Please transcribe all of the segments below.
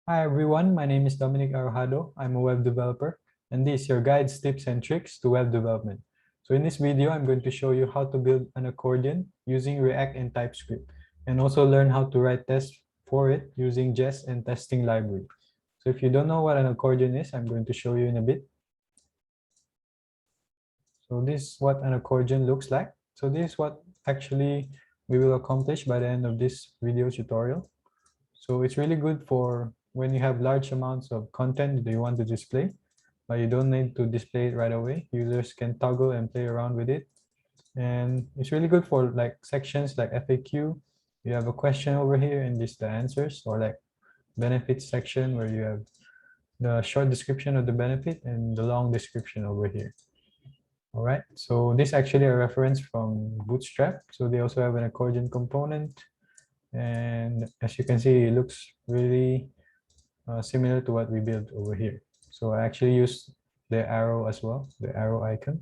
Hi everyone, my name is Dominic Arojado. I'm a web developer, and these are your guides, tips, and tricks to web development. So in this video, I'm going to show you how to build an accordion using React and TypeScript, and also learn how to write tests for it using Jest and testing library. So if you don't know what an accordion is, I'm going to show you in a bit. So this is what an accordion looks like. So this is what actually we will accomplish by the end of this video tutorial. So it's really good for when you have large amounts of content that you want to display, but you don't need to display it right away. Users can toggle and play around with it. And it's really good for like sections like FAQ. You have a question over here and this the answers, or like benefits section where you have the short description of the benefit and the long description over here. All right, so this is actually a reference from Bootstrap. So they also have an accordion component. And as you can see, it looks really similar to what we built over here. So I actually use the arrow as well, the arrow icon.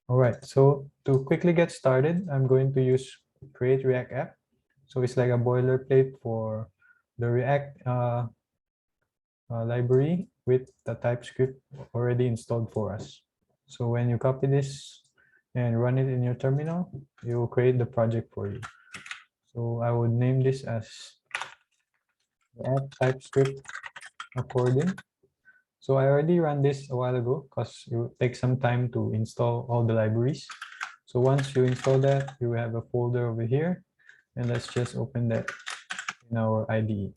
All right, so to quickly get started, I'm going to use create React app. So it's like a boilerplate for the React library with the TypeScript already installed for us. So when you copy this and run it in your terminal, it will create the project for you. So I would name this as React TypeScript accordion. So I already ran this a while ago because it will take some time to install all the libraries. So once you install that, you have a folder over here, and let's just open that in our IDE.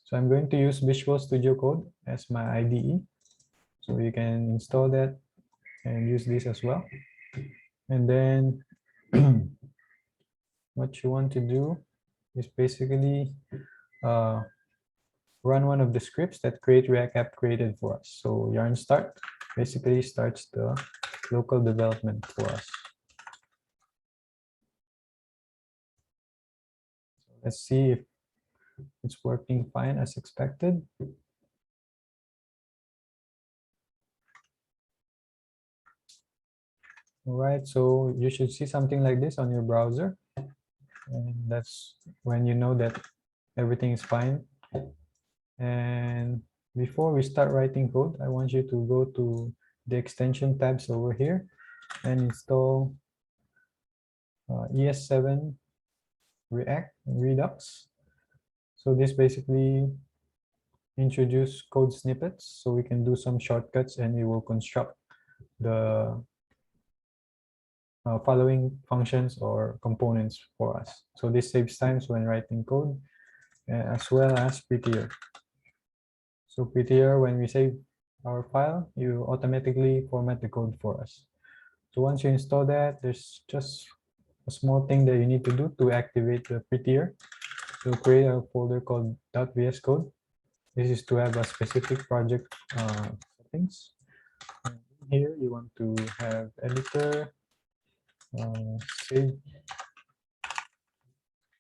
So I'm going to use Visual Studio Code as my IDE. So you can install that and use this as well. And then what you want to do is basically uh, run one of the scripts that create React app created for us. So yarn start basically starts the local development for us. Let's see if it's working fine as expected. All right, so you should see something like this on your browser. And that's when you know that everything is fine. And before we start writing code, I want you to go to the extension tabs over here and install ES7 React Redux. So this basically introduce code snippets so we can do some shortcuts and it will construct the following functions or components for us. So this saves times when writing code as well as prettier. So prettier, when we save our file, you automatically format the code for us. So once you install that, there's just a small thing that you need to do to activate the prettier. So create a folder called .vs code. This is to have a specific project settings. And here you want to have editor, save,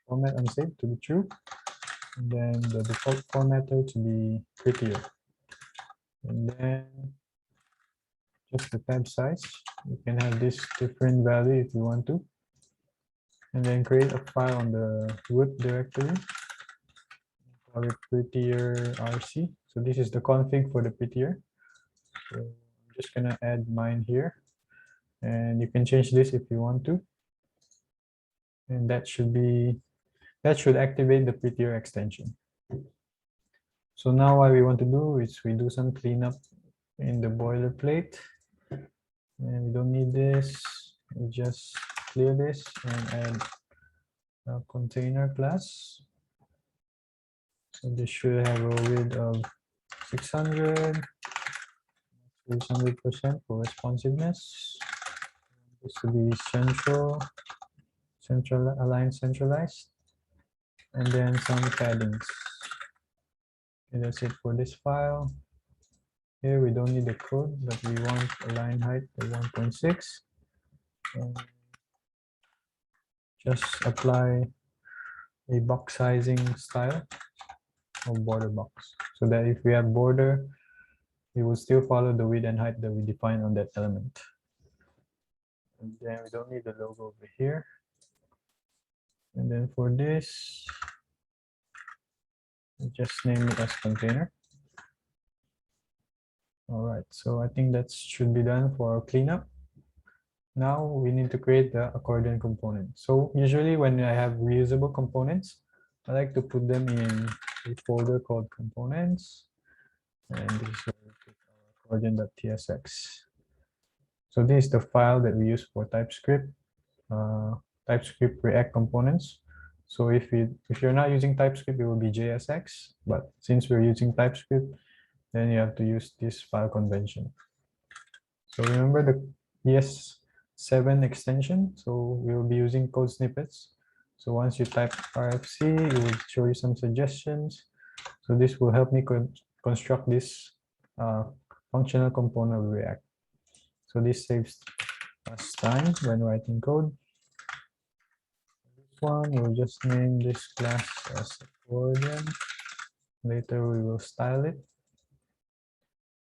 format unsaved to be true, and then the default formatter to be prettier. And then just the tab size. You can have this different value if you want to. And then create a file on the root directory. Call it prettier rc. So this is the config for the prettier. So I'm just gonna add mine here. And you can change this if you want to. And that should activate the prettier extension. So now what we want to do is we do some cleanup in the boilerplate. And we don't need this. We just clear this and add a container class. So this should have a width of 600, 100% for responsiveness. This will be central aligned centralized, and then some paddings. Okay, that's it for this file. Here we don't need the code, but we want a line height of 1.6. And just apply a box sizing style of border box, so that if we have border, it will still follow the width and height that we define on that element. And then we don't need the logo over here. And then for this, Just name it as container. All right, so I think that should be done for cleanup. Now we need to create the accordion component. So usually when I have reusable components, I like to put them in a folder called components. And this is where we put our accordion.tsx. So this is the file that we use for TypeScript, TypeScript React components. So if you're not using TypeScript, it will be JSX. But since we're using TypeScript, then you have to use this file convention. So remember the ES7 extension. So we will be using code snippets. So once you type RFC, it will show you some suggestions. So this will help me construct this functional component of React. So this saves us time when writing code. This one, we'll just name this class as accordion. Later we will style it.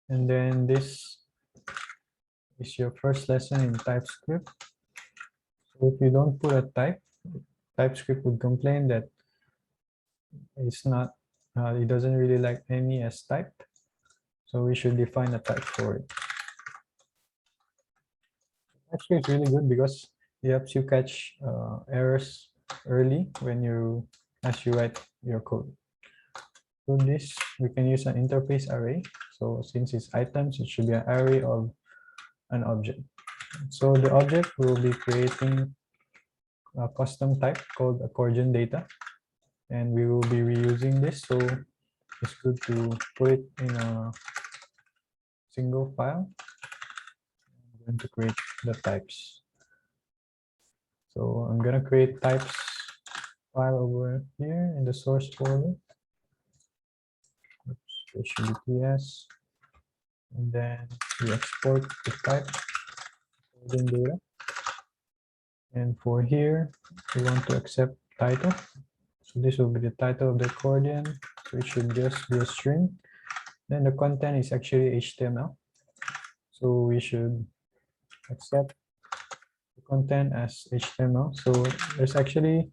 And then this is your first lesson in TypeScript. So if you don't put a type, TypeScript would complain that it's not, it doesn't really like any as type. So we should define a type for it. Actually, it's really good because it helps you catch errors early as you write your code. So this, we can use an interface array. So since it's items, it should be an array of an object. So the object will be creating a custom type called accordion data, and we will be reusing this. So it's good to put it in a single file. I'm going to create the types. So I'm going to create types file over here in the source folder. Oops, there should be TS. And then we export the type accordion data. And for here, we want to accept title. So this will be the title of the accordion. So it should just be a string. Then the content is actually HTML. So we should accept the content as HTML. So there's actually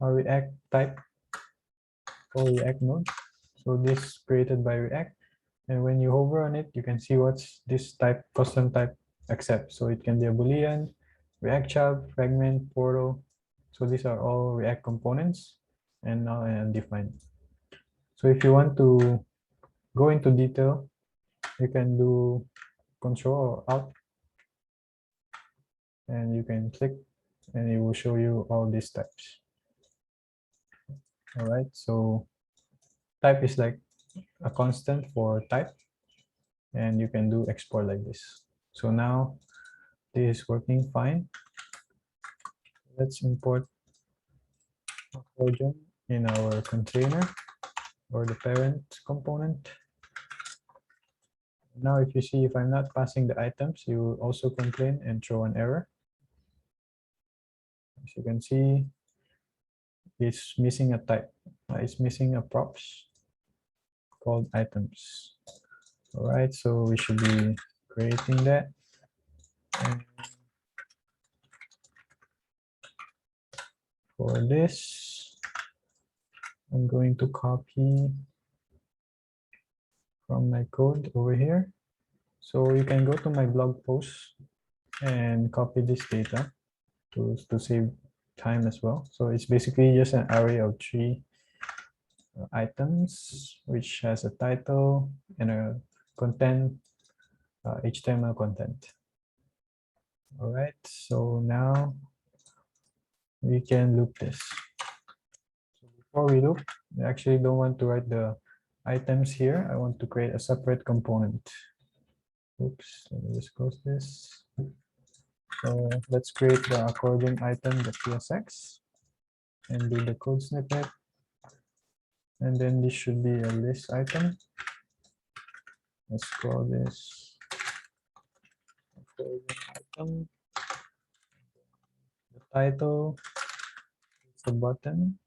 a React type called React node. So this created by React. And when you hover on it, you can see what's this type, custom type accept. So it can be a Boolean, React child, fragment, portal. So these are all React components and now undefined. So if you want to go into detail, you can do Control or Alt, and you can click, and it will show you all these types. All right, so type is like a constant for type, and you can do export like this. So now this is working fine. Let's import accordion in our container or the parent component. Now, if you see, if I'm not passing the items, you will also complain and throw an error. As you can see, it's missing a type. It's missing a props called items. All right, so we should be creating that. And for this, I'm going to copy from my code over here. So you can go to my blog post and copy this data to save time as well. So it's basically just an array of 3 items, which has a title and a content, HTML content. All right, so now we can loop this. So before we loop, I actually don't want to write the items here. I want to create a separate component. Oops, let me just close this. So let's create the accordion item.tsx and do the code snippet. And then this should be a list item. Let's call this accordion item. The title is the button.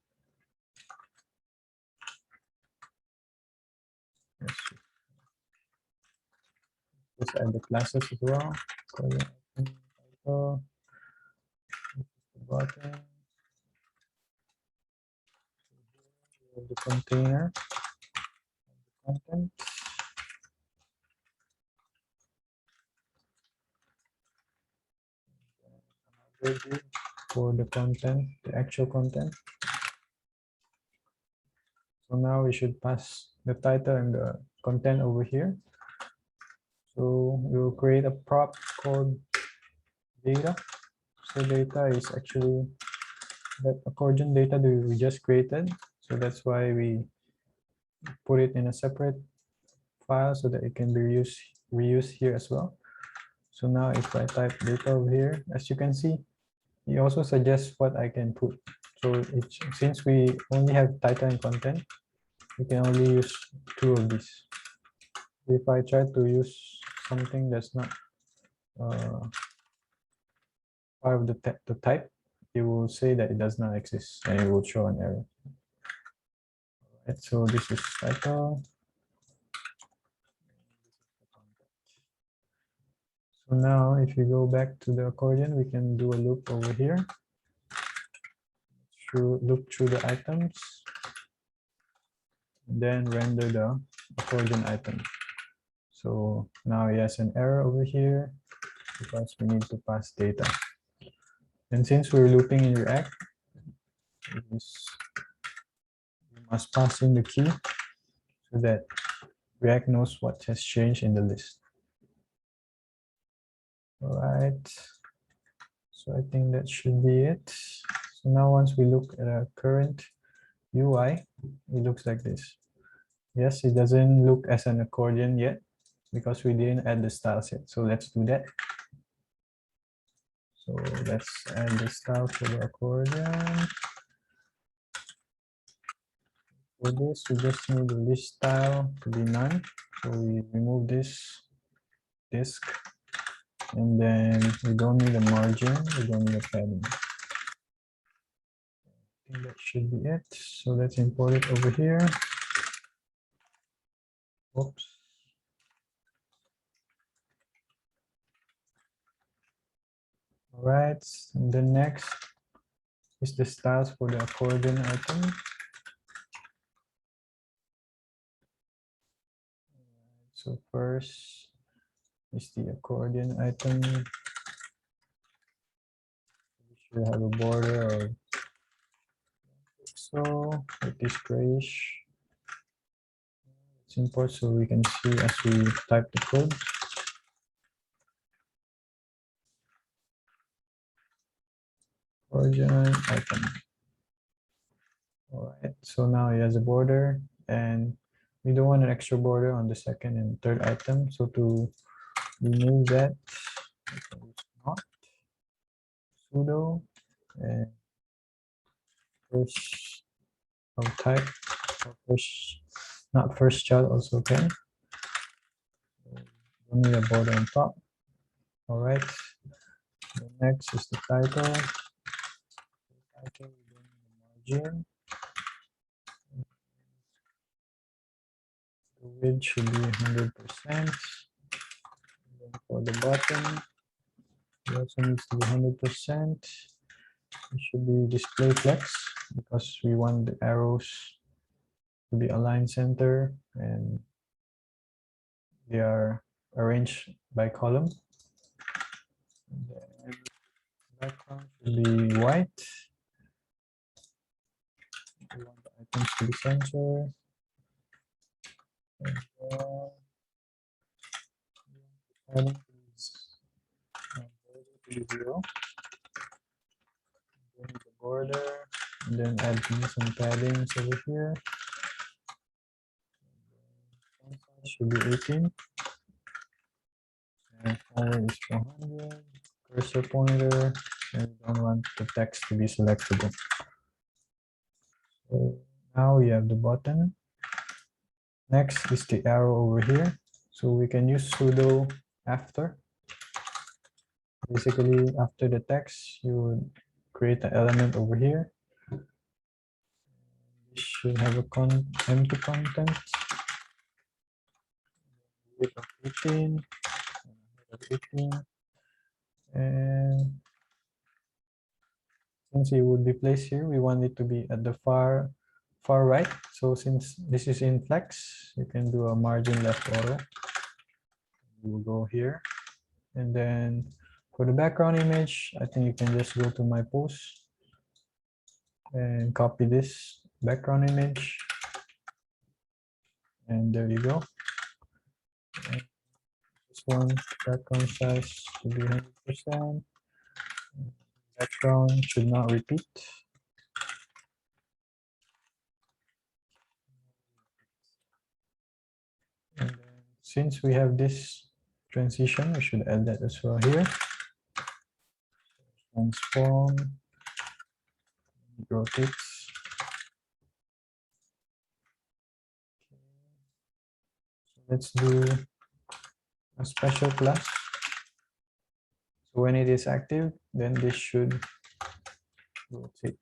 Let's add the classes as well. Accordion item, title, the button. of the container content. Another div for the content, the actual content. So now we should pass the title and the content over here. So we will create a prop called data. So data is actually that accordion data that we just created. So that's why we put it in a separate file so that it can be reused here as well. So now if I type data over here, as you can see, he also suggests what I can put. So since we only have title and content, we can only use 2 of these. If I try to use something that's not part of the type, it will say that it does not exist and it will show an error. Right, so this is title. So now if you go back to the accordion, we can do a loop over here. Loop through the items, then render the accordion item. So now it has an error over here because we need to pass data. And since we're looping in React, we must pass in the key so that React knows what has changed in the list. All right. So I think that should be it. So now once we look at our current UI, it looks like this. Yes, it doesn't look as an accordion yet because we didn't add the styles yet. So let's do that. So let's add the style for the accordion. For this, we just need the list style to be none. So we remove this disk, and then we don't need a margin, we don't need a padding. I think that should be it. So let's import it over here. Oops. All right, and then next is the styles for the accordion item. So first is the accordion item. We should have a border of so with this grayish. Let's import so we can see as we type the code. Origin item. All right, so now it has a border and we don't want an extra border on the second and third item. So to remove that, not sudo and first of type or first, not first child also okay. So don't need a border on top. All right. The next is the title. Title, we don't need a margin. The width should be 100%. For the bottom, it also needs to be 100%. It should be display flex because we want the arrows to be aligned center and they are arranged by column. And the background should be white. We want the items to be center. And to be 0. Then the border, and then add some paddings over here. Should be 18. And forward is 400. Cursor pointer, and we don't want the text to be selectable. So now we have the button. Next is the arrow over here. So we can use sudo after. Basically, after the text, you would create an element over here. This should have a empty content. Width of 18. 18. And since it would be placed here, we want it to be at the far far right. So since this is in flex, you can do a margin left auto. We'll go here. And then for the background image, I think you can just go to my post and copy this background image. And there you go. And this one, background size to be 100%. Background should not repeat. And then since we have this transition, we should add that as well here. Transform, rotates. So let's do a special class. So when it is active, then this should rotate.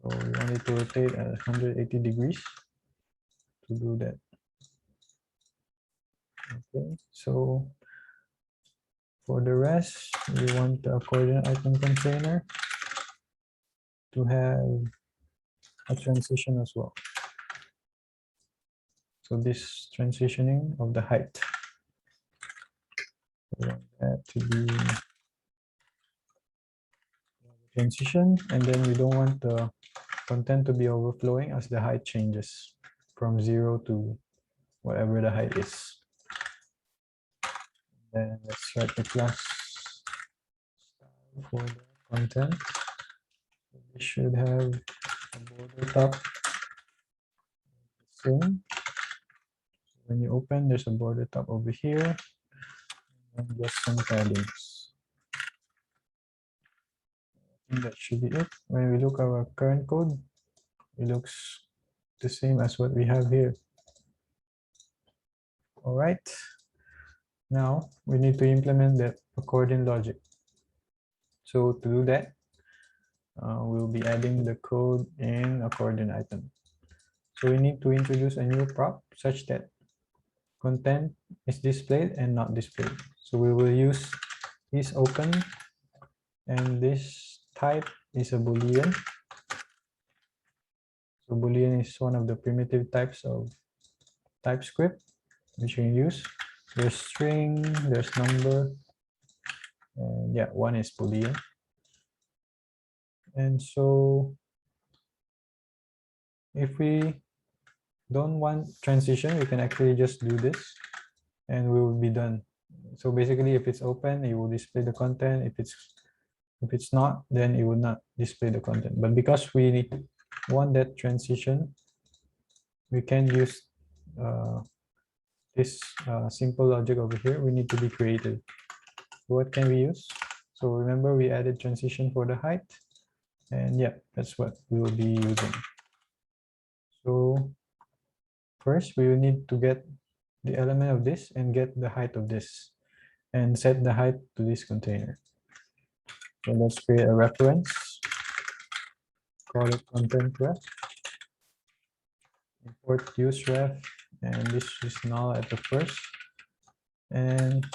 So we want it to rotate at 180 degrees to do that. Okay, so for the rest, we want the accordion item container to have a transition as well. So this transitioning of the height. We want that to be transition, and then we don't want the content to be overflowing as the height changes from 0 to whatever the height is. Then let's write the class for the content. We should have a border top. Same. When you open, there's a border top over here, and just some paddings. I think that should be it. When we look at our current code, it looks the same as what we have here. All right. Now we need to implement that accordion logic. So to do that, we'll be adding the code in accordion item. So we need to introduce a new prop such that content is displayed and not displayed. So we will use is open, and this type is a Boolean. So Boolean is one of the primitive types of TypeScript which you can use. There's string, there's number, and yeah, one is Boolean. And so if we don't want transition, we can actually just do this and we will be done. So basically, if it's open, it will display the content. If it's not, then it will not display the content. But because we want that transition, we can use this simple logic over here. We need to be creative. What can we use? So remember, we added transition for the height, and yeah, that's what we will be using. So first, we will need to get the element of this and get the height of this, and set the height to this container. So let's create a reference, call it content ref, import use ref, and this is null at the first. And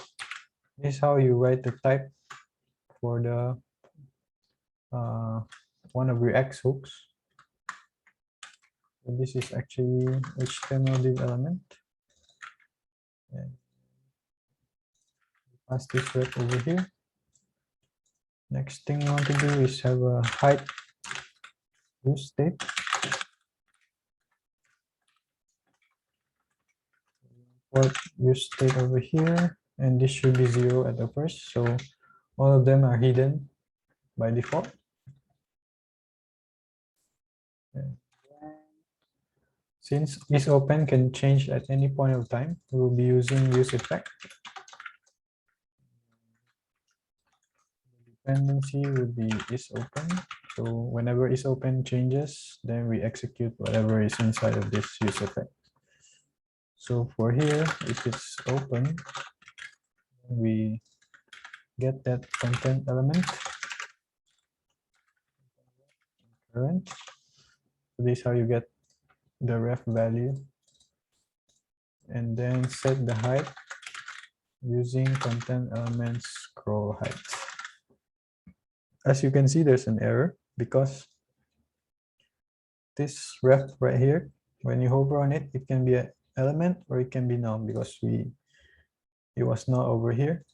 this is how you write the type for the one of your X hooks. So this is actually HTML div element. And pass this ref over here. Next thing you want to do is have a height use state. Import use state over here, and this should be 0 at the first. So all of them are hidden by default. And since is open can change at any point of time, we will be using use effect. Dependency would be is open. So whenever is open changes, then we execute whatever is inside of this use effect. So for here, if it's open, we get that content element current. So this is how you get the ref value, and then set the height using content element scroll height. As you can see, there's an error because this ref right here, when you hover on it, it can be an element or it can be null because it was null over here.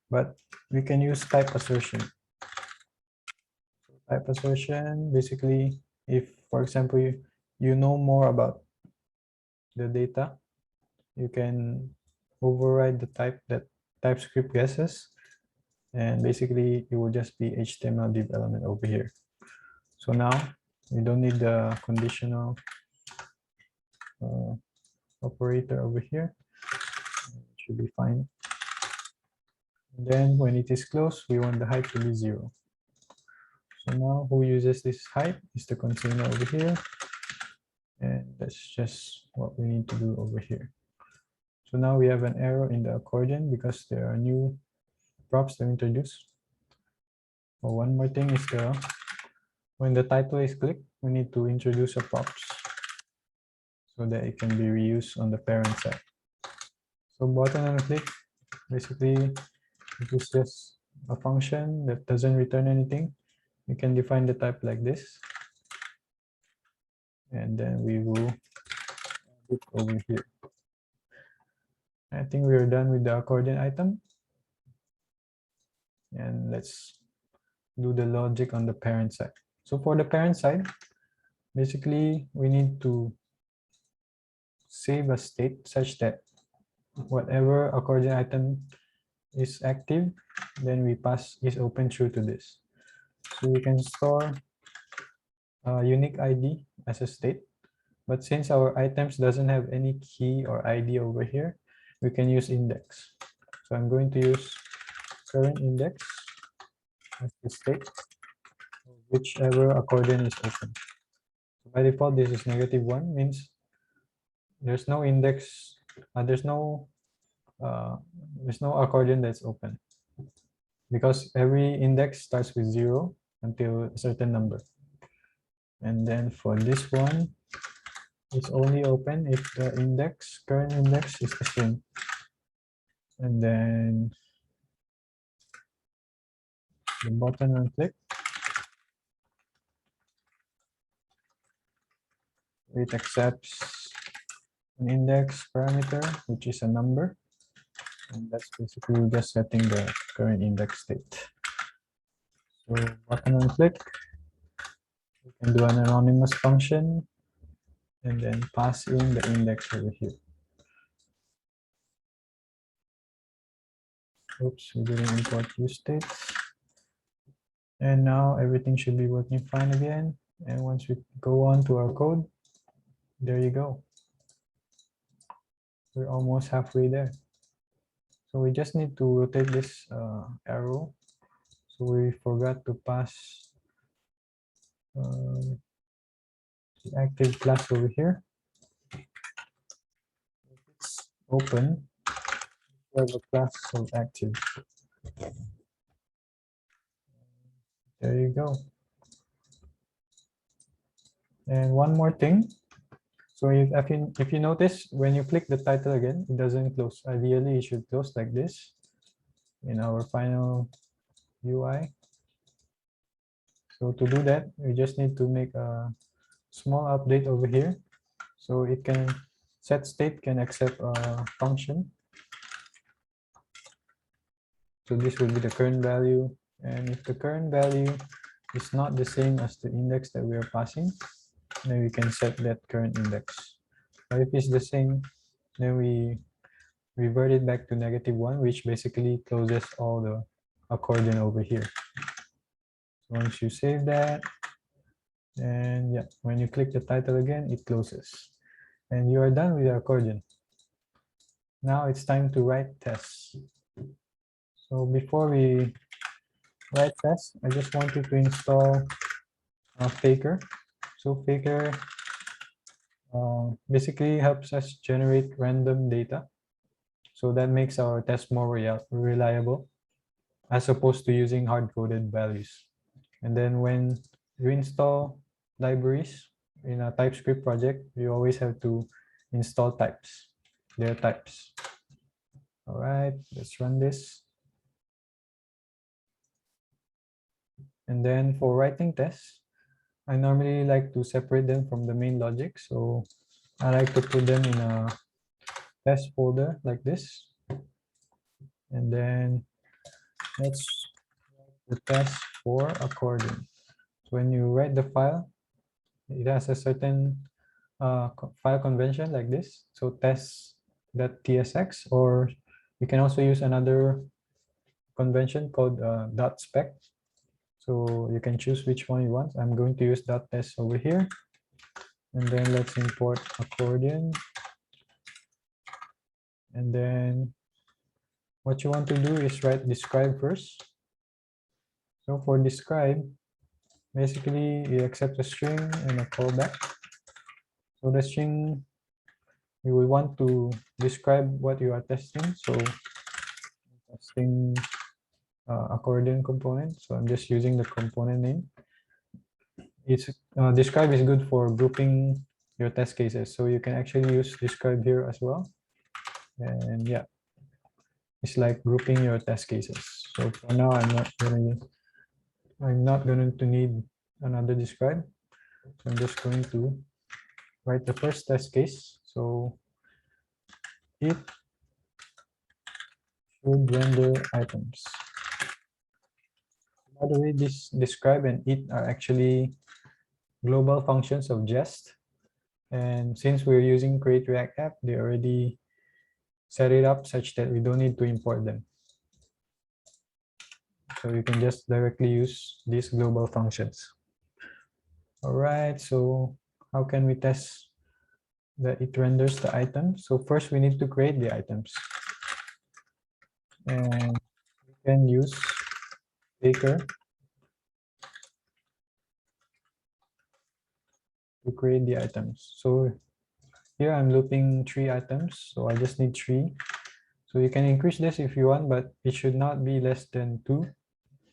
But we can use type assertion. Type assertion, basically, if, for example, you know more about the data, you can override the type that TypeScript guesses, and basically it will just be HTML div element over here. So now we don't need the conditional operator over here. It should be fine. And then when it is closed, we want the height to be 0. So now who uses this height is the container over here. And that's just what we need to do over here. So now we have an error in the accordion because there are new props to introduce. Oh, one more thing is when the title is clicked, we need to introduce a props so that it can be reused on the parent side. So button and click, basically it is just a function that doesn't return anything. You can define the type like this. And then we will add it over here. I think we're done with the accordion item. And let's do the logic on the parent side. So for the parent side, basically we need to save a state such that whatever accordion item is active, then we pass is open true to this. So we can store a unique ID as a state, but since our items doesn't have any key or ID over here, we can use index. So I'm going to use current index as the state of whichever accordion is open. By default, this is -1, means there's no index, there's no accordion that's open because every index starts with 0 until a certain number. And then for this one, it's only open if the current index is the same. And then the button and click, it accepts an index parameter, which is a number. And that's basically just setting the current index state. So button and click, we can do an anonymous function and then pass in the index over here. Oops, we didn't import useStates. And now everything should be working fine again. And once we go on to our code, there you go. We're almost halfway there. So we just need to rotate this arrow. So we forgot to pass the active class over here. If it's open, we have a class called active. There you go. And one more thing. So if you notice, when you click the title again, it doesn't close. Ideally, it should close like this in our final UI. So to do that, we just need to make a small update over here. So it can set state can accept a function. So this will be the current value. And if the current value is not the same as the index that we are passing, then we can set that current index. But if it's the same, then we revert it back to -1, which basically closes all the accordion over here. So once you save that, and yeah, when you click the title again, it closes. And you are done with the accordion. Now it's time to write tests. So before we write tests, I just want you to install Faker. So Faker basically helps us generate random data. So that makes our test more reliable as opposed to using hard-coded values. And then when you install libraries in a TypeScript project, you always have to install types, their types. All right, let's run this. And then for writing tests, I normally like to separate them from the main logic. So I like to put them in a test folder like this. And then let's write the test for accordion. So when you write the file, it has a certain file convention like this. So test.tsx, or you can also use another convention called .spec. So you can choose which one you want. I'm going to use .test over here. And then let's import accordion. And then what you want to do is write describe first. So for describe, basically you accept a string and a callback. So the string, you will want to describe what you are testing. So testing accordion component. So I'm just using the component name. It's describe is good for grouping your test cases. So you can actually use describe here as well. And yeah, it's like grouping your test cases. So for now, I'm not going to need another describe. So I'm just going to write the first test case. So it should render items. By the way, this describe and it are actually global functions of Jest. And since we're using Create React App, they already set it up such that we don't need to import them. So you can just directly use these global functions. All right, so how can we test that it renders the item? So first we need to create the items. And we can use Baker to create the items. So here I'm looping 3 items, so I just need 3. So you can increase this if you want, but it should not be less than 2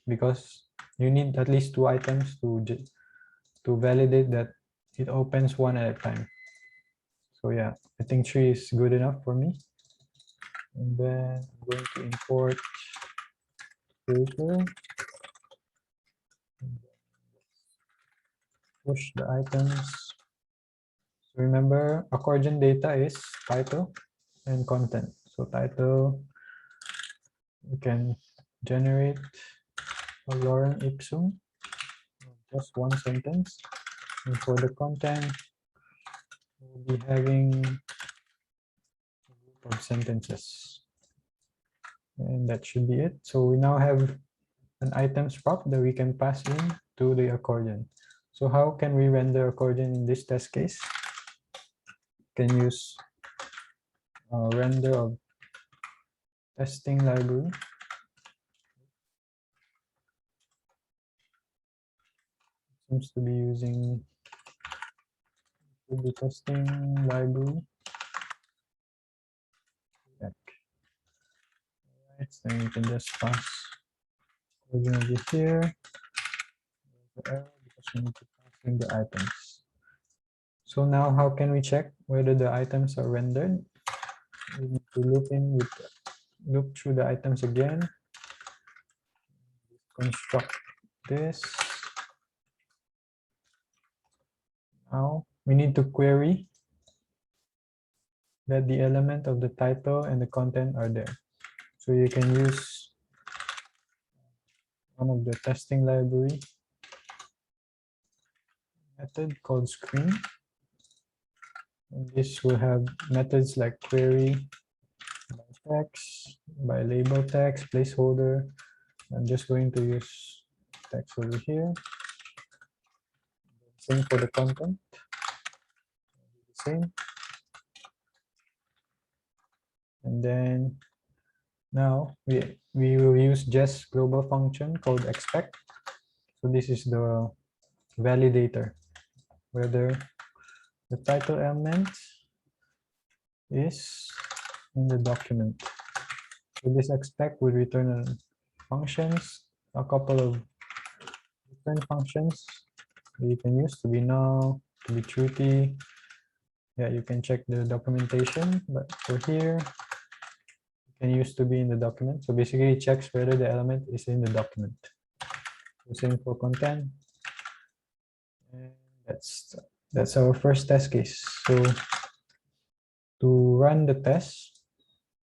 because you need at least 2 items to validate that it opens one at a time. So yeah, I think 3 is good enough for me. And then I'm going to import Baker. Push the items. So remember, accordion data is title and content. So title, you can generate a lorem ipsum, just one sentence. And for the content, we'll be having a group of sentences. And that should be it. So we now have an items prop that we can pass in to the accordion. So how can we render accordion in this test case? Can use render of testing library. Seems to be using the testing library. Right, so you can just pass accordion over here. The error because we need to pass in the items. So now how can we check whether the items are rendered? We need to loop through the items again. Construct this. Now we need to query that the element of the title and the content are there. So you can use one of the testing library method called screen. And this will have methods like query by text, by label text, placeholder. I'm just going to use text over here. Same for the content. Same. And then now we will use just global function called expect. So this is the validator, whether the title element is in the document. So this expect will return functions, a couple of different functions that you can use to be null, to be truthy. Yeah, you can check the documentation, but for here, you can use to be in the document. So basically it checks whether the element is in the document. The same for content. And that's our first test case. So to run the test,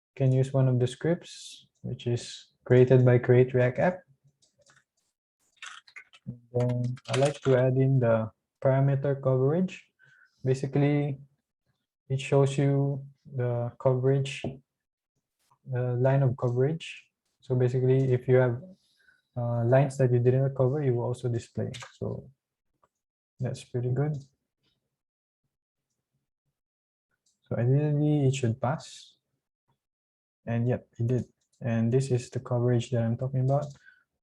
you can use one of the scripts, which is created by Create React App. And then I like to add in the parameter coverage. Basically, it shows you the coverage, the line of coverage. So basically, if you have lines that you didn't cover, you will also display. So that's pretty good. So ideally, it should pass. And yep, it did. And this is the coverage that I'm talking about.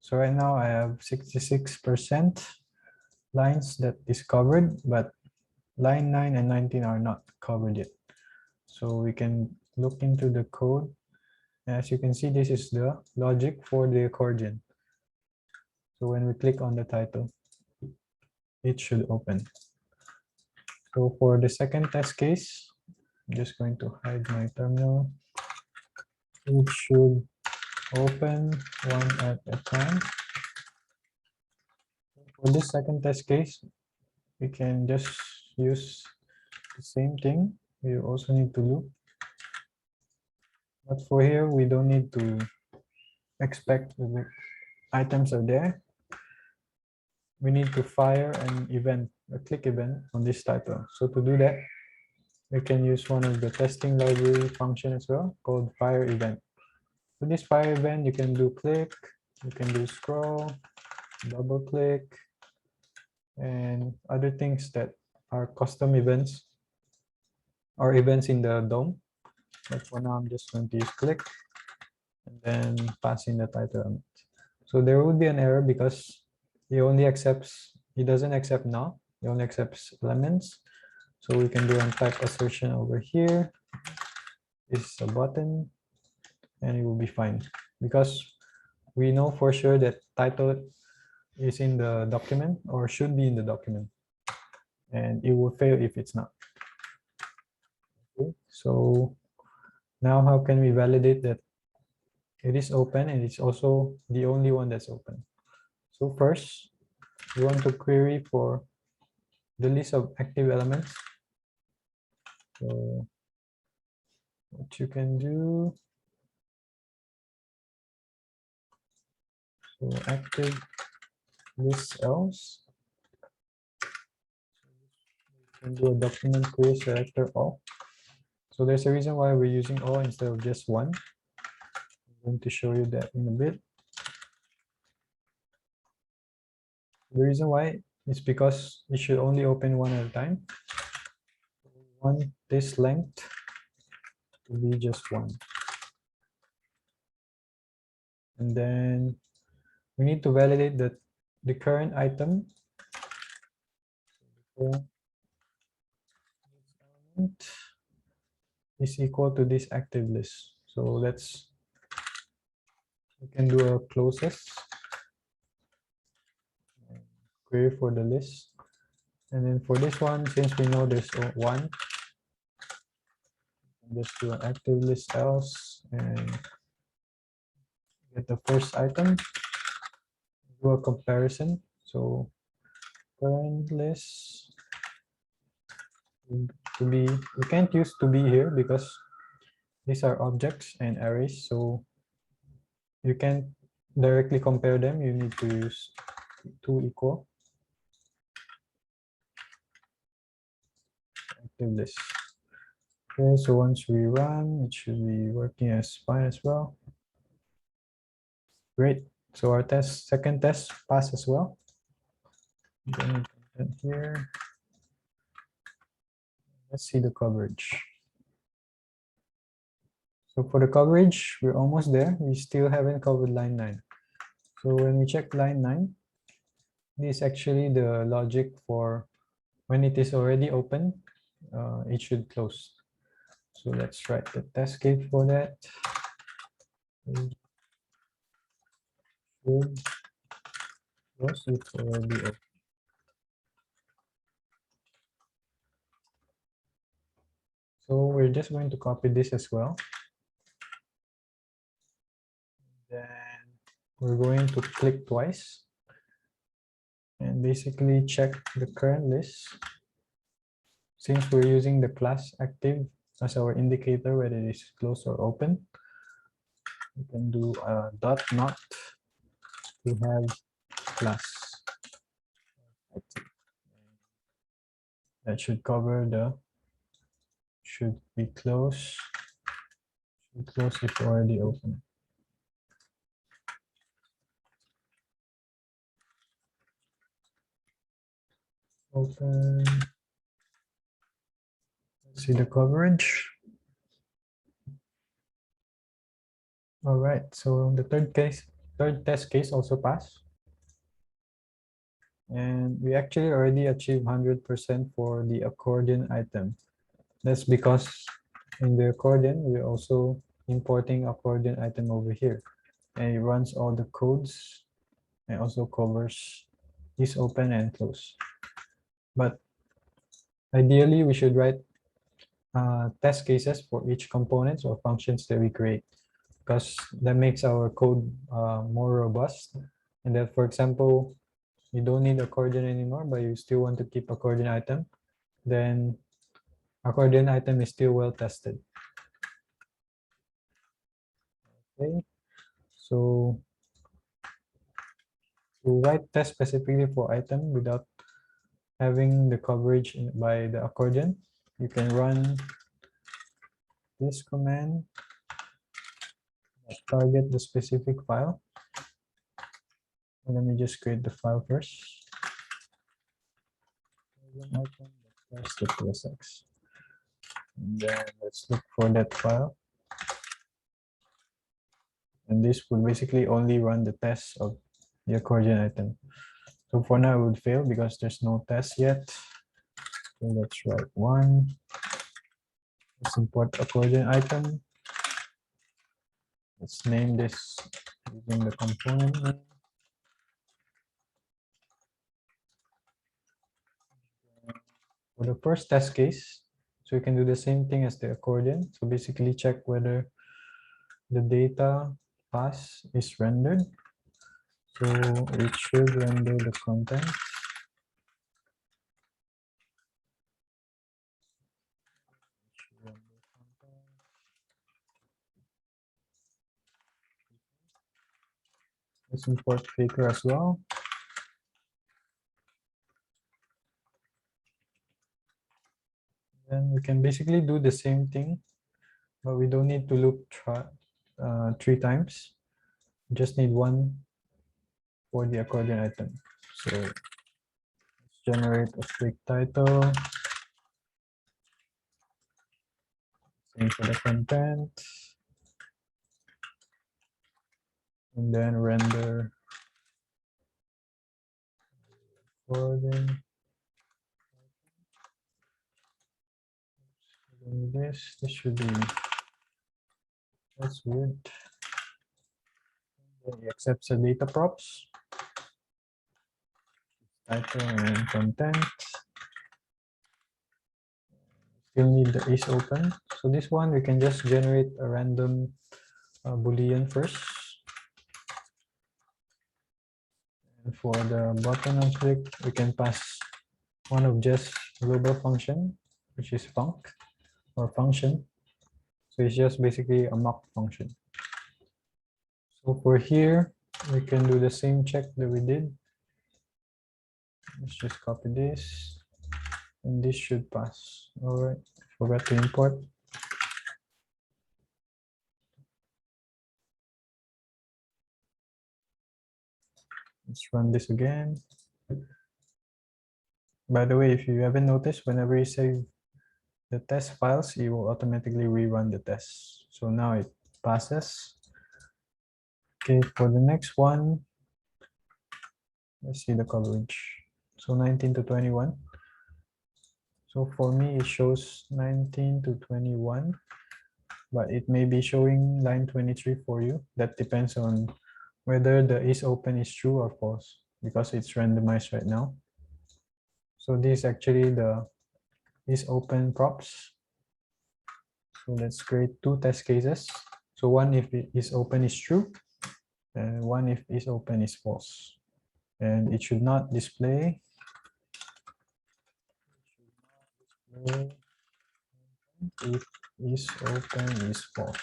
So right now I have 66% lines that is covered, but line 9 and 19 are not covered yet. So we can look into the code. As you can see, this is the logic for the accordion. So when we click on the title, it should open. So for the second test case, I'm just going to hide my terminal. It should open one at a time. For this second test case, we can just use the same thing. We also need to loop. But for here, we don't need to expect the items are there. We need to fire an event, a click event on this title. So to do that, we can use one of the testing library function as well called fire event. For this fire event, you can do click, you can do scroll, double click, and other things that are custom events or events in the DOM. But for now, I'm just going to use click and then pass in the title element. So there would be an error because he doesn't accept null, he only accepts elements. So we can do a type assertion over here. This is a button and it will be fine because we know for sure that title is in the document or should be in the document, and it will fail if it's not. Okay, so now how can we validate that it is open and it's also the only one that's open? So first, we want to query for the list of active elements. So what you can do, so active list else, you can do a document query selector all. So there's a reason why we're using all instead of just one. I'm going to show you that in a bit. The reason why is because it should only open one at a time. We want this length to be just one. And then we need to validate that the current item is equal to this active list. So we can do a closest query for the list. And then for this one, since we know there's one, just do an active list else and get the first item, do a comparison. So current list to be, we can't use to be here because these are objects and arrays, so you can't directly compare them. You need to use to equal active list. Okay, so once we run, it should be working as fine as well. Great. So our second test passed as well. Then here, let's see the coverage. So for the coverage, we're almost there. We still haven't covered line 9. So when we check line 9, this is actually the logic for when it is already open, it should close. So let's write the test case for that. Should close if already open. So we're just going to copy this as well. Then we're going to click twice. and basically check the current list. Since we're using the class active as our indicator whether it is closed or open, we can do a dot not to have class active. That should cover the should be closed. Should close if already open. Open. Let's see the coverage. All right, so the third test case also passed. And we actually already achieved 100% for the accordion item. That's because in the accordion, we're also importing accordion item over here. And it runs all the codes and also covers is open and close. But ideally, we should write test cases for each components or functions that we create, because that makes our code more robust. And that, for example, you don't need accordion anymore, but you still want to keep accordion item, then accordion item is still well tested. Okay, so to write test specifically for item without having the coverage by the accordion, you can run this command, target the specific file. And let me just create the file first. Test.tsx. And then let's look for that file. And this will basically only run the test of the accordion item. So for now it would fail because there's no test yet. So let's write one. Let's import accordion item. Let's name this using the component name. For the first test case, so you can do the same thing as the accordion. So basically check whether the data pass is rendered. So it should render the content. Let's import faker as well. Then we can basically do the same thing, but we don't need to loop 3 times. We just need one for the accordion item. So let's generate a strict title. Same for the content. And then render accordion. This should be, that's weird. It accepts the data props, title and content. Still need the is open. So this one we can just generate a random boolean first. And for the button object, we can pass one of just global function, which is func or function. So it's just basically a mock function. So for here, we can do the same check that we did. Let's just copy this, and this should pass. All right, forgot to import. Let's run this again. By the way, if you haven't noticed, whenever you save the test files, it will automatically rerun the test. So now it passes. Okay, for the next one, let's see the coverage. So 19 to 21. So for me, it shows 19 to 21, but it may be showing line 23 for you. That depends on whether the is open is true or false, because it's randomized right now. So this is actually the is open props. So let's create 2 test cases. So one if it is open is true, and one if is open is false. and it should not display if is open is false.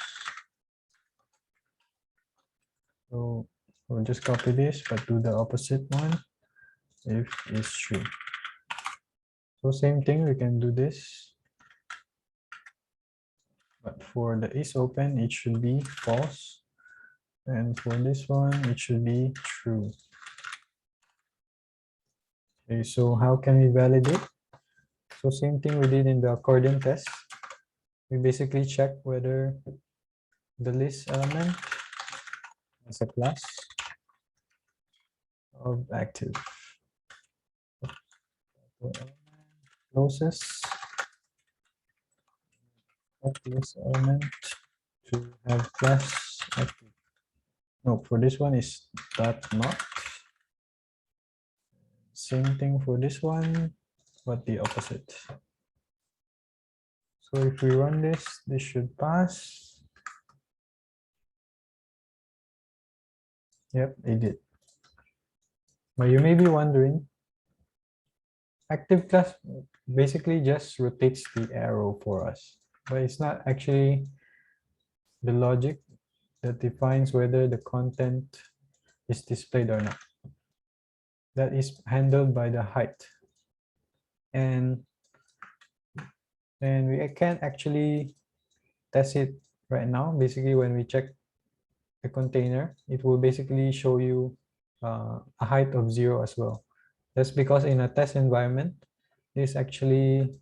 So we'll just copy this, but do the opposite one if is true. So same thing, we can do this, but for the is open, it should be false. And for this one, it should be true. Okay, so how can we validate? So same thing we did in the accordion test. We basically check whether the list element has a class of active. Closes list element to have class active. No, for this one is dot not. Same thing for this one, but the opposite. So if we run this should pass. Yep, it did. But you may be wondering, active class basically just rotates the arrow for us, but it's not actually the logic that defines whether the content is displayed or not. That is handled by the height. And we can't actually test it right now. Basically, when we check the container, it will basically show you a height of 0 as well. That's because in a test environment, it's actually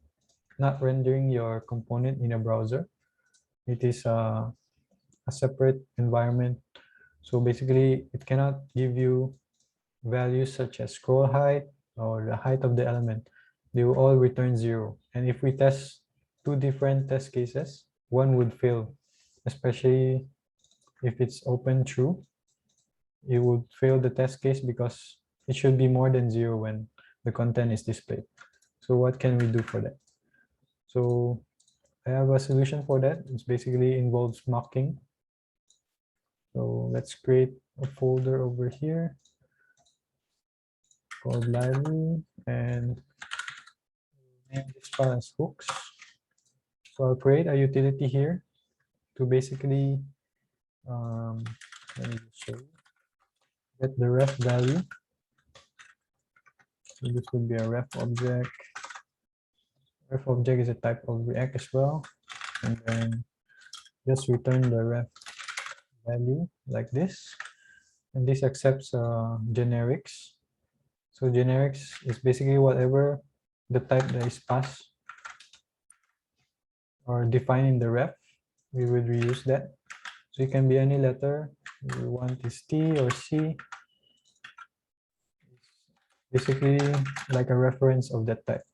not rendering your component in a browser. It is a separate environment. So basically, it cannot give you values such as scroll height or the height of the element. They will all return 0. And if we test two different test cases, one would fail, especially if it's open true. It would fail the test case because it should be more than 0 when the content is displayed. So what can we do for that? So I have a solution for that. It basically involves mocking. So let's create a folder over here called library and name this file as hooks. So I'll create a utility here to basically let me just show you. Get the ref value. So this would be a ref object. Ref object is a type of React as well. And then just return the ref value like this. And this accepts generics. So generics is basically whatever the type that is passed or defined in the ref, we would reuse that. So it can be any letter. We want is T or C. Basically like a reference of that type.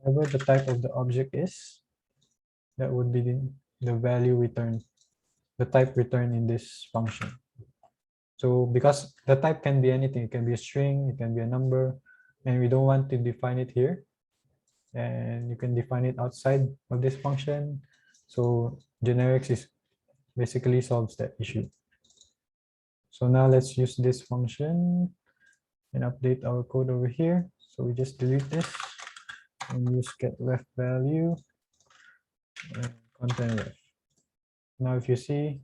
Whatever the type of the object is, that would be the value returned, the type returned in this function. So because the type can be anything, it can be a string, it can be a number, and we don't want to define it here. And you can define it outside of this function. So generics is basically solves that issue. So now let's use this function and update our code over here. So we just delete this and use get ref value and content ref. Now if you see,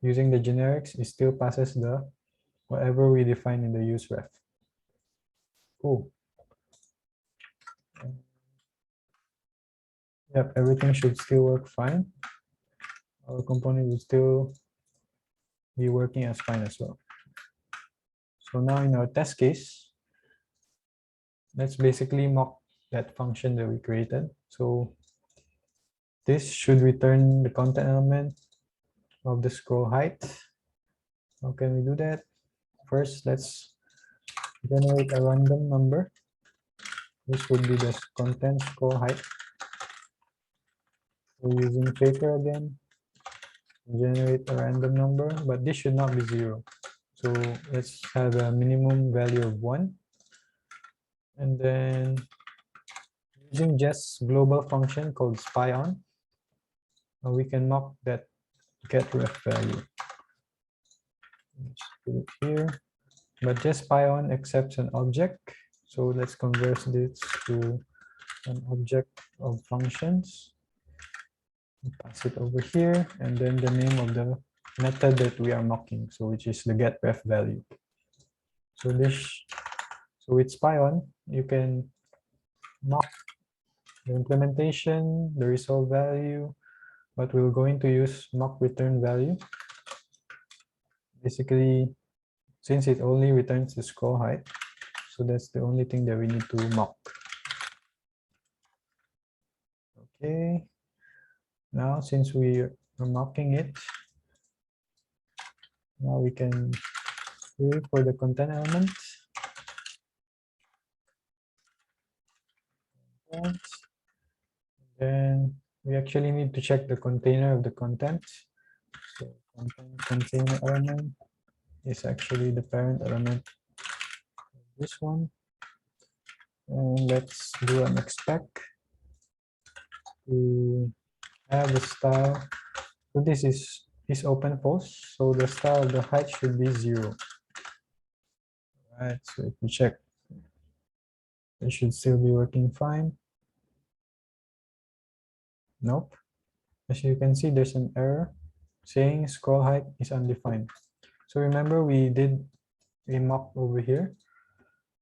using the generics, it still passes the whatever we define in the use ref. Cool. Yep, everything should still work fine. Our component will still be working as fine as well. So now in our test case, let's basically mock that function that we created. So this should return the content element of the scroll height. How can we do that? First, let's generate a random number. This would be the content scroll height. We're using Faker again. Generate a random number, but this should not be 0. So let's have a minimum value of 1. And then using just global function called spyon, we can mock that get ref value. Let's put it here. but just Python accepts an object. So let's convert this to an object of functions. Pass it over here, and then the name of the method that we are mocking, so which is the getRef value. So with Python, you can mock the implementation, the result value, but we're going to use mock return value. Basically, since it only returns the scroll height, so that's the only thing that we need to mock. Okay. Now, since we are mocking it, now we can query for the content element. Then we actually need to check the container of the content. So container element is actually the parent element of this one. And let's do an expect to have the style. So this is open post. So the style of the height should be 0. Right. So if we check, it should still be working fine. Nope. As you can see, there's an error saying scroll height is undefined. So remember we did a mock over here.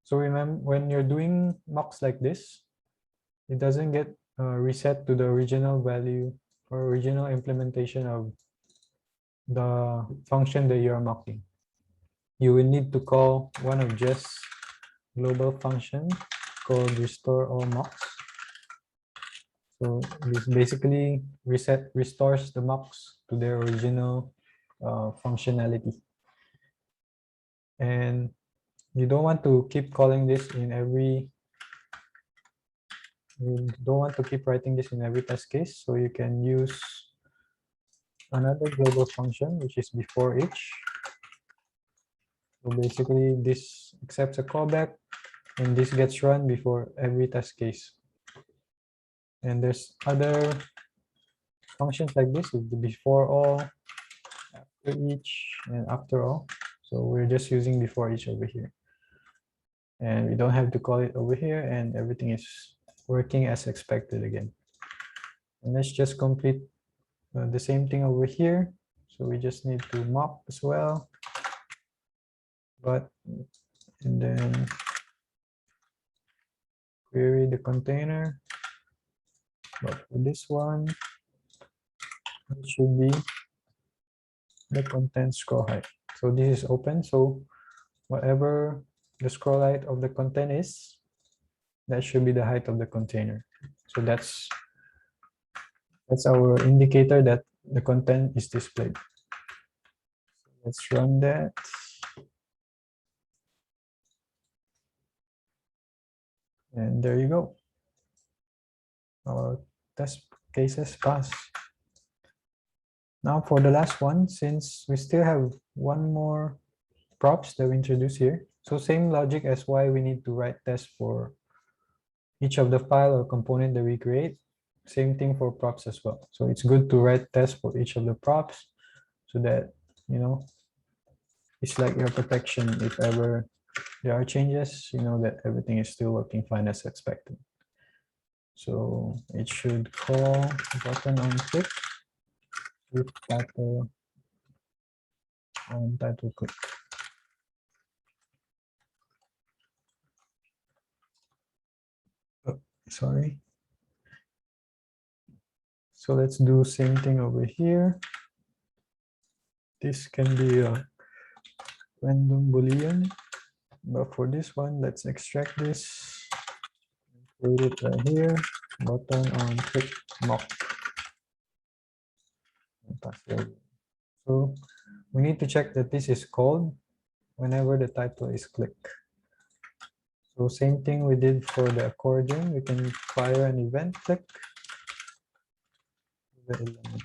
So remember when you're doing mocks like this, it doesn't get reset to the original value or original implementation of the function that you're mocking. You will need to call one of Jess global function called restore all mocks. So this basically restores the mocks to their original functionality. And you don't want to keep calling this in every, you don't want to keep writing this in every test case. So you can use another global function, which is before each. So basically this accepts a callback and this gets run before every test case. And there's other functions like this with the before all, after each, and after all. So we're just using before each over here. And we don't have to call it over here, and everything is working as expected again. And let's just complete the same thing over here. So we just need to mock as well. And then query the container. But for this one, it should be the content scroll height. So this is open. So whatever the scroll height of the content is, that should be the height of the container. So that's our indicator that the content is displayed. Let's run that. And there you go. Our test cases pass. Now for the last one, since we still have one more props that we introduce here. So same logic as why we need to write tests for each of the file or component that we create. Same thing for props as well. So it's good to write tests for each of the props so that, you know, it's like your protection. If ever there are changes, you know that everything is still working fine as expected. So it should call button on click with title on title click. Oh, sorry. So let's do same thing over here. This can be a random boolean, but for this one, let's extract this. Put it right here. Button on click mock. So we need to check that this is called whenever the title is click. So same thing we did for the accordion. We can fire an event click. The element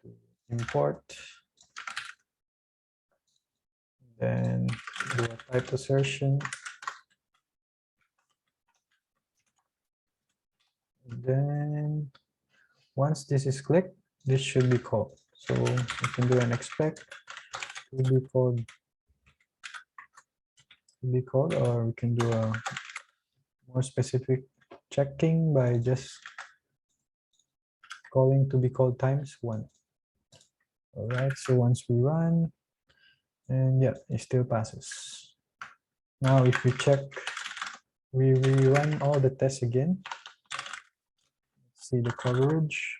to import. Then do a type assertion. Then once this is clicked, this should be called. So we can do an expect to be called to be called, or we can do a more specific checking by just calling to be called times 1. All right, so once we run, and yeah, it still passes. Now if we check, we run all the tests again. Let's see the coverage.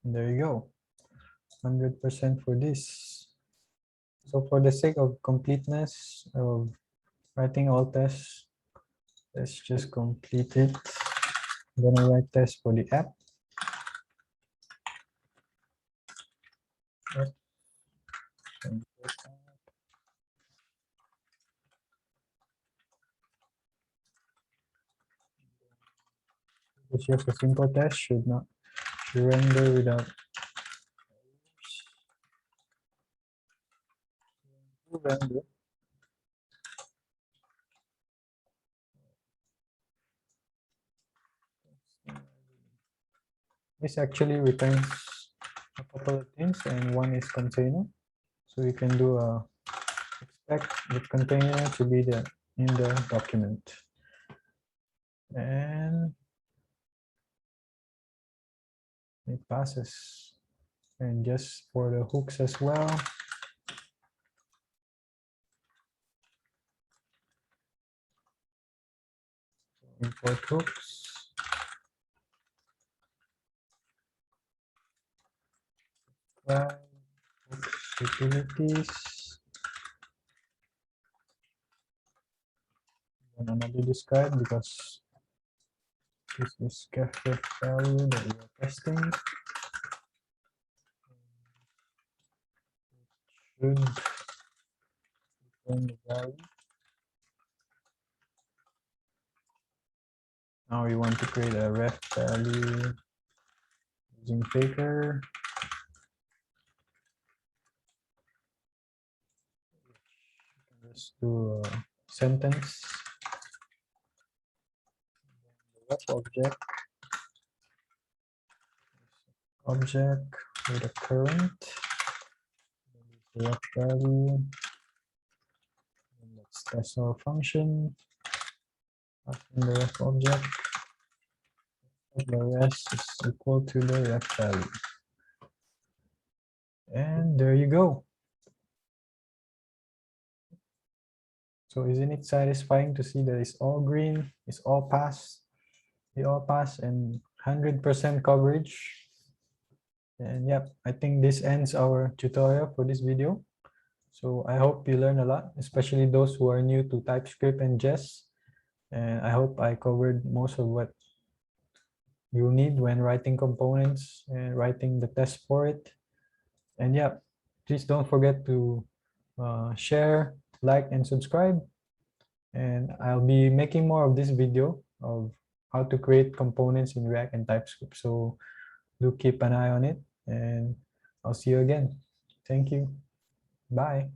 And there you go, 100% for this. So for the sake of completeness of writing all tests, let's just complete it. I'm gonna write test for the app. Yep. It's just a simple test, should render without render. This actually returns a couple of things, and one is container. So you can do a expect the container to be in the document. And it passes. And just for the hooks as well. Import hooks. Hooks utilities. And another describe because this is capture value that we are testing. Should return the value. Now we want to create a ref value using Faker. Just do a sentence. The ref object with a current. The ref value. And let's test our function. In the ref object. The rest is equal to the ref value. And there you go. So isn't it satisfying to see that it's all green, it's all passed, they all pass, and 100% coverage. And yep, I think this ends our tutorial for this video. So I hope you learned a lot, especially those who are new to TypeScript and Jest. And I hope I covered most of what you need when writing components and writing the test for it. And yeah, please don't forget to share, like, and subscribe. And I'll be making more of this video of how to create components in React and TypeScript. So do keep an eye on it, and I'll see you again. Thank you. Bye.